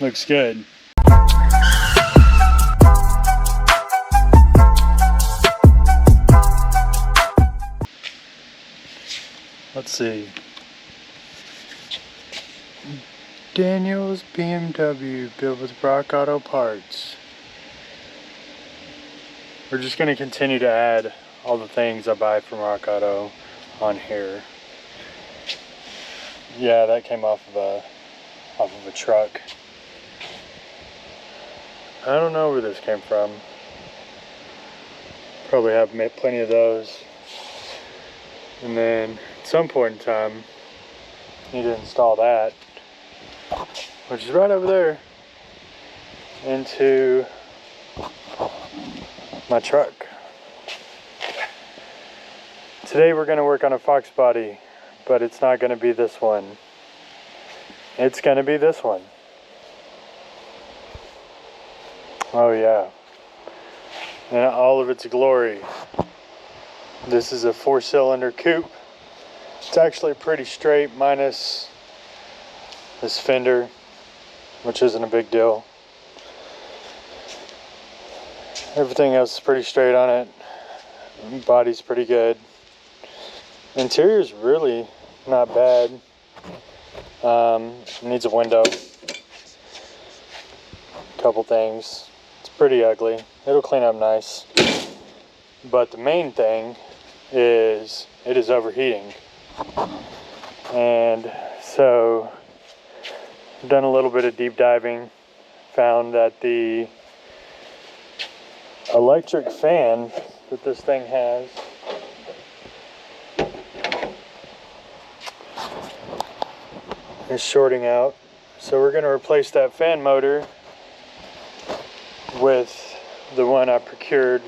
Looks good. Let's see. Daniel's BMW built with Rock Auto parts. We're just going to continue to add all the things I buy from Rock Auto on here. Yeah, that came off of a truck. I don't know where this came from. Probably have plenty of those. And then at some point in time, need to install that, which is right over there, into my truck. Today we're going to work on a Foxbody, but it's not going to be this one. It's going to be this one. Oh yeah. In all of its glory. This is a 4-cylinder coupe. It's actually pretty straight, minus this fender, which isn't a big deal. Everything else is pretty straight on it. Body's pretty good. Interior's really not bad. Needs a window. Couple things. It's pretty ugly. It'll clean up nice. But the main thing is it is overheating. And so I've done a little bit of deep diving. Found that the electric fan that this thing has is shorting out. So we're going to replace that fan motor with the one I procured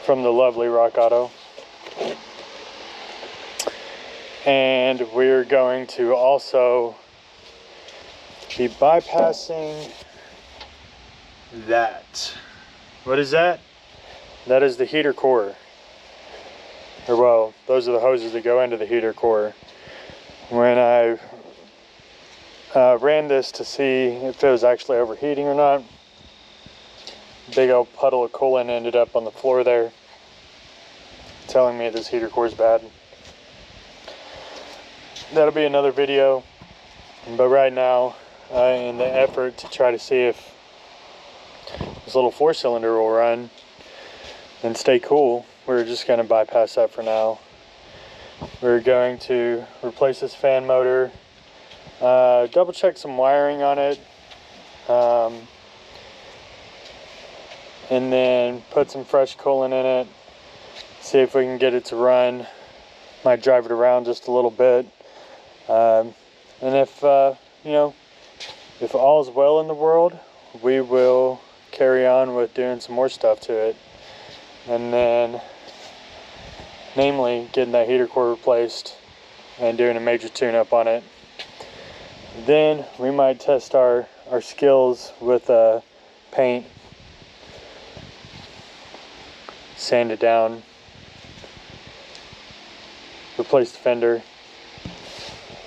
from the lovely Rock Auto. And we're going to also be bypassing that. What is that? That is the heater core. Or well, those are the hoses that go into the heater core. When I ran this to see if it was actually overheating or not, big old puddle of coolant ended up on the floor there, telling me this heater core is bad. That'll be another video, but right now, in the effort to try to see if this little 4-cylinder will run and stay cool, we're just going to bypass that for now. We're going to replace this fan motor, double check some wiring on it, and then put some fresh coolant in it, see if we can get it to run. Might drive it around just a little bit, and if you know, if all's well in the world, we will carry on with doing some more stuff to it, and then namely getting that heater core replaced and doing a major tune-up on it. Then we might test our skills with paint, sand it down, replace the fender,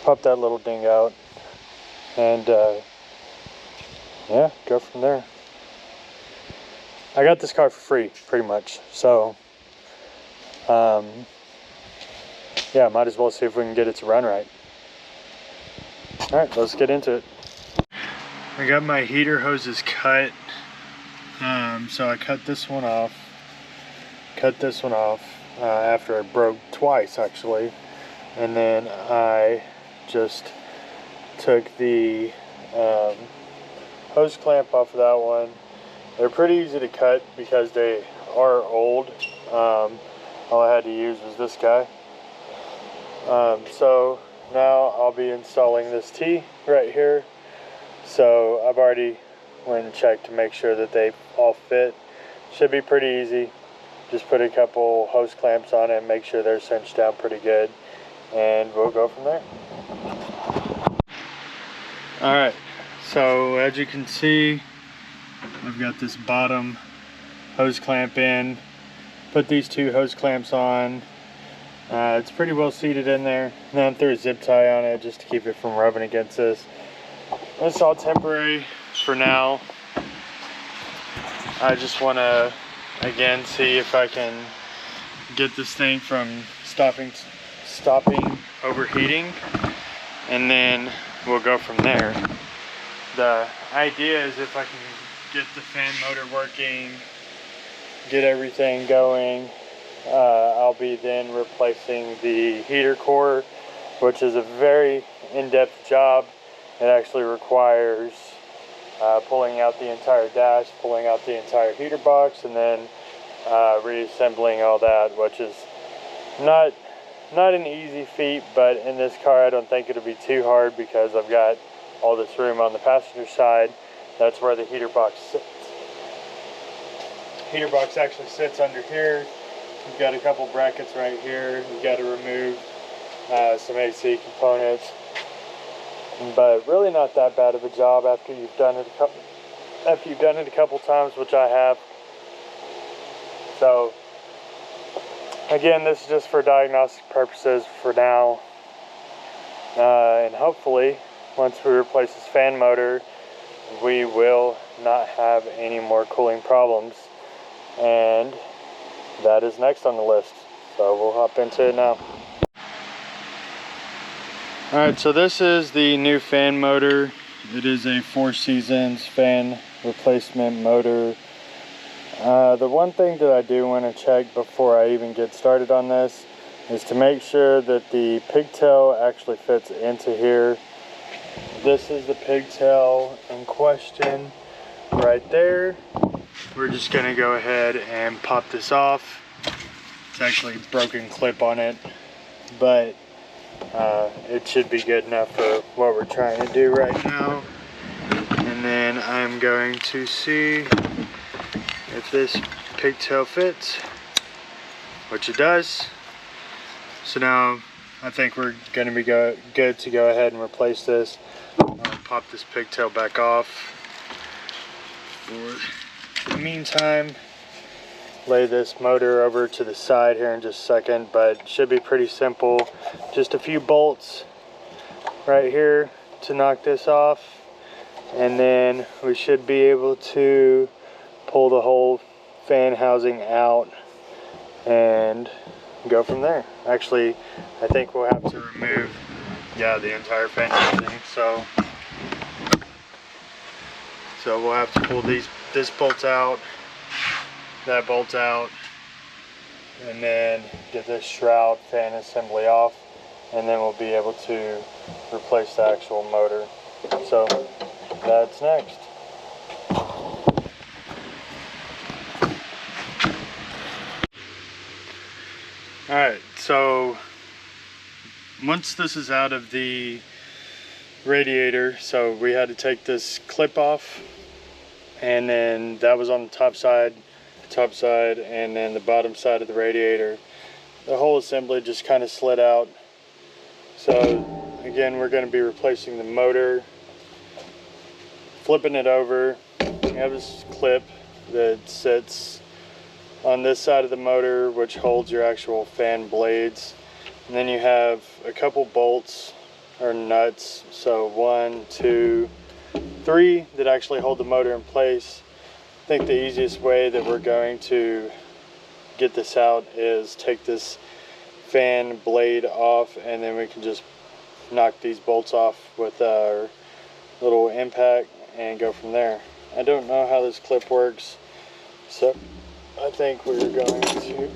pop that little ding out, and yeah, go from there. I got this car for free, pretty much, so yeah, might as well see if we can get it to run right. Alright, let's get into it. I got my heater hoses cut, so I cut this one off, after I broke twice actually, and then I just took the hose clamp off of that one. They're pretty easy to cut because they are old. All I had to use was this guy. So now I'll be installing this T right here. So I've already went and checked to make sure that they all fit. Should be pretty easy. Just put a couple hose clamps on it and make sure they're cinched down pretty good, and we'll go from there. Alright, so as you can see, I've got this bottom hose clamp in. Put these two hose clamps on. It's pretty well seated in there. And then I threw a zip tie on it just to keep it from rubbing against this. It's all temporary for now. I just want to again see if I can get this thing from stopping overheating, and then we'll go from there. The idea is if I can get the fan motor working, get everything going, I'll be then replacing the heater core, which is a very in-depth job. It actually requires pulling out the entire dash, pulling out the entire heater box, and then reassembling all that, which is not an easy feat, but in this car I don't think it'll be too hard because I've got all this room on the passenger side. That's where the heater box sits. Heater box actually sits under here. We've got a couple brackets right here. We've got to remove some AC components, but really not that bad of a job after you've done it a couple times, which I have. So again, this is just for diagnostic purposes for now, and hopefully once we replace this fan motor, we will not have any more cooling problems, and that is next on the list. So we'll hop into it now. Alright, so this is the new fan motor. It is a 4 Seasons fan replacement motor. The one thing that I do want to check before I even get started on this is to make sure that the pigtail actually fits into here. This is the pigtail in question right there. We're just going to go ahead and pop this off. It's actually a broken clip on it, but it should be good enough for what we're trying to do right now. And then I'm going to see if this pigtail fits, which it does. So now I think we're going to be good to go ahead and replace this. I'll pop this pigtail back off. For the meantime, lay this motor over to the side here in just a second, but it should be pretty simple. Just a few bolts right here to knock this off, and then we should be able to pull the whole fan housing out and go from there. Actually, I think we'll have to remove the entire fan housing, so we'll have to pull this bolt out, that bolt out, and then get this shroud fan assembly off, and then we'll be able to replace the actual motor. So that's next. Alright, so once this is out of the radiator, so we had to take this clip off, and then that was on the top side, and then the bottom side of the radiator. The whole assembly just kind of slid out. So again, we're going to be replacing the motor, flipping it over. We have this clip that sits on this side of the motor, which holds your actual fan blades, and then you have a couple bolts or nuts, so 1, 2, 3 that actually hold the motor in place. I think the easiest way that we're going to get this out is take this fan blade off, and then we can just knock these bolts off with our little impact and go from there. I don't know how this clip works, so I think we're going to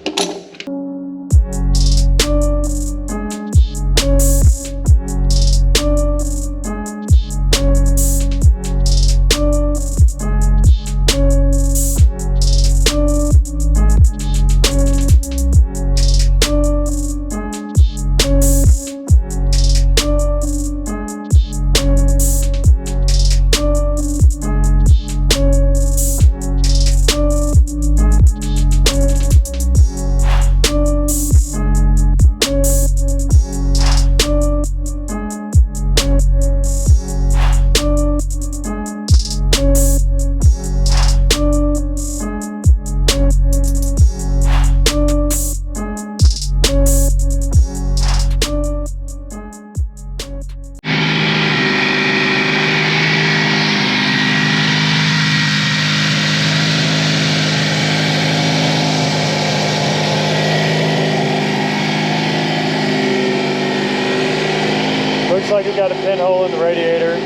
even got a pinhole in the radiator.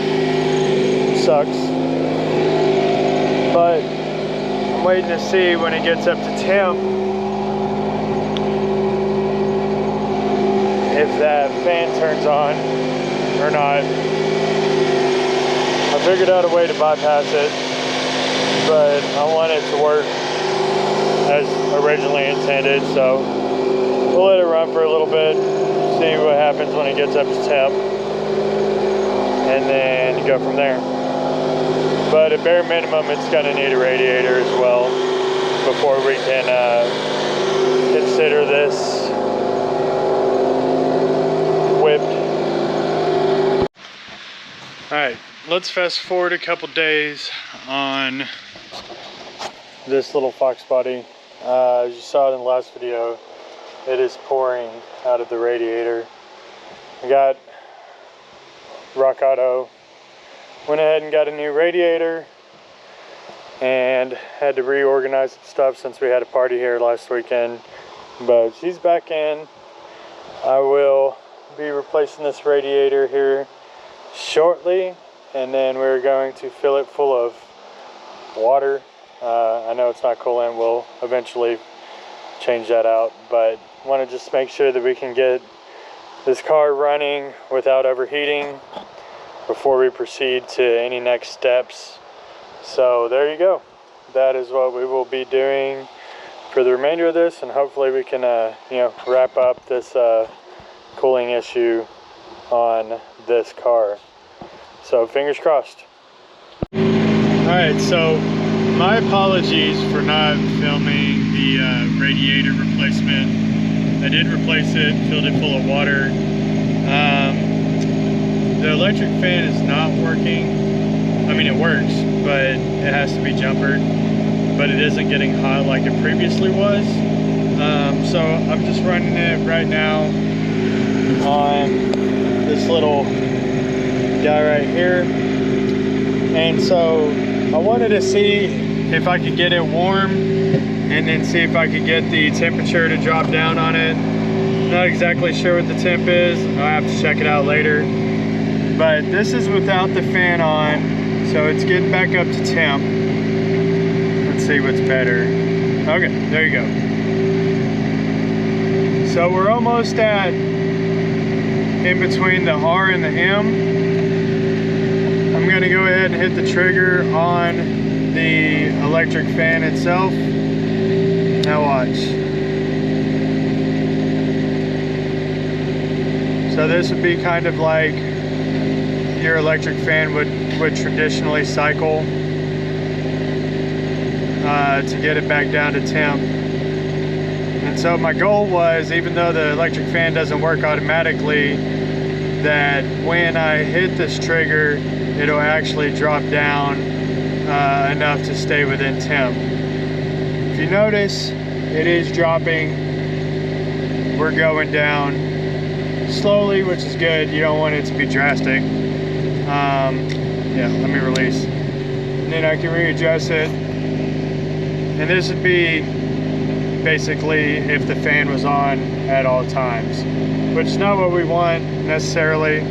Sucks. But I'm waiting to see when it gets up to temp if that fan turns on or not. I figured out a way to bypass it, but I want it to work as originally intended, so we'll let it run for a little bit, see what happens when it gets up to temp, and then go from there. But at bare minimum, it's going to need a radiator as well before we can consider this whipped. Alright, let's fast forward a couple days on this little Foxbody. As you saw in the last video, it is pouring out of the radiator. I got Rock Auto, went ahead and got a new radiator and had to reorganize some stuff since we had a party here last weekend, but she's back in. I will be replacing this radiator here shortly, and then we're going to fill it full of water. I know it's not coolant, we'll eventually change that out, but want to just make sure that we can get this car running without overheating before we proceed to any next steps. So there you go. That is what we will be doing for the remainder of this, and hopefully we can wrap up this cooling issue on this car. So fingers crossed. Alright, so my apologies for not filming the radiator replacement. I did replace it, filled it full of water. The electric fan is not working. I mean, it works, but it has to be jumpered. But it isn't getting hot like it previously was. So I'm just running it right now on this little guy right here. And so I wanted to see if I could get it warm and then see if I could get the temperature to drop down on it. Not exactly sure what the temp is. I'll have to check it out later. But this is without the fan on, so it's getting back up to temp. Let's see what's better. Okay, there you go. So we're almost at in between the R and the M. I'm gonna go ahead and hit the trigger on the electric fan itself. Now watch. So this would be kind of like your electric fan would traditionally cycle to get it back down to temp. And so my goal was, even though the electric fan doesn't work automatically, that when I hit this trigger, it'll actually drop down enough to stay within temp. If you notice, it is dropping. We're going down slowly, which is good. You don't want it to be drastic. Yeah, let me release. And then I can readjust it. And this would be basically if the fan was on at all times, which is not what we want necessarily.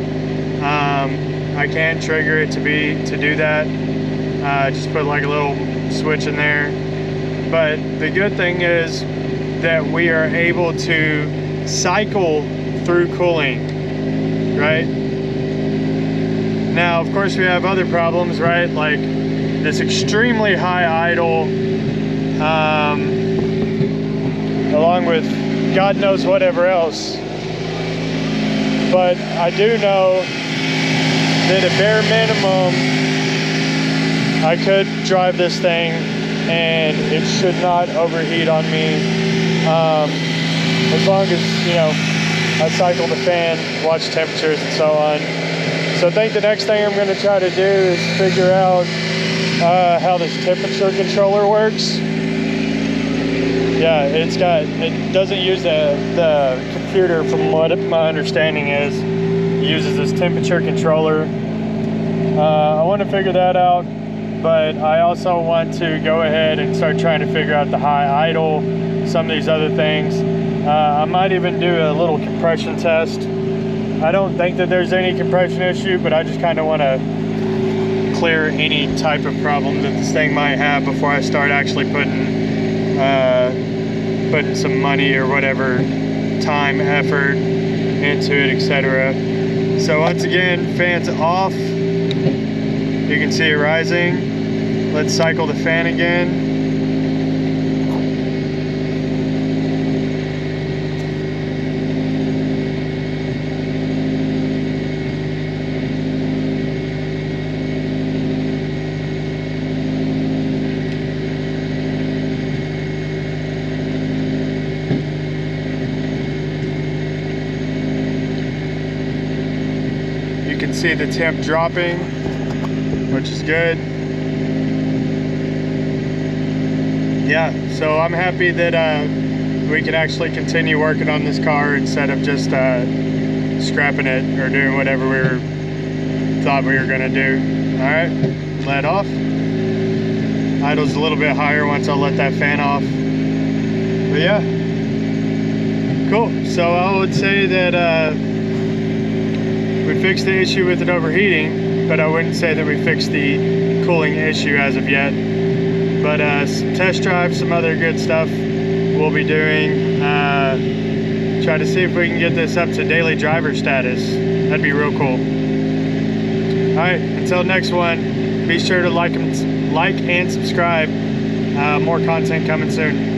I can trigger it to do that. Just put like a little switch in there. But the good thing is that we are able to cycle through cooling, right? Now, of course, we have other problems, right? Like this extremely high idle, along with God knows whatever else. But I do know that at bare minimum, I could drive this thing and it should not overheat on me. As long as, I cycle the fan, watch temperatures and so on. So I think the next thing I'm going to try to do is figure out how this temperature controller works. Yeah, it doesn't use the computer, from what my understanding is. It uses this temperature controller. I want to figure that out, but I also want to go ahead and start trying to figure out the high idle, some of these other things. I might even do a little compression test I don't think that there's any compression issue, but I just kind of want to clear any type of problem that this thing might have before I start actually putting some money or whatever, time, effort into it, etc. So once again, fan's off. You can see it rising. Let's cycle the fan again. You can see the temp dropping, which is good. Yeah, so I'm happy that we can actually continue working on this car instead of just scrapping it or doing whatever we thought we were gonna do. All right, let off. Idle's a little bit higher once I let that fan off. But yeah, cool. So I would say that we fixed the issue with it overheating, but I wouldn't say that we fixed the cooling issue as of yet. But some test drives, some other good stuff we'll be doing. Try to see if we can get this up to daily driver status. That'd be real cool. All right, until next one, be sure to like and subscribe. More content coming soon.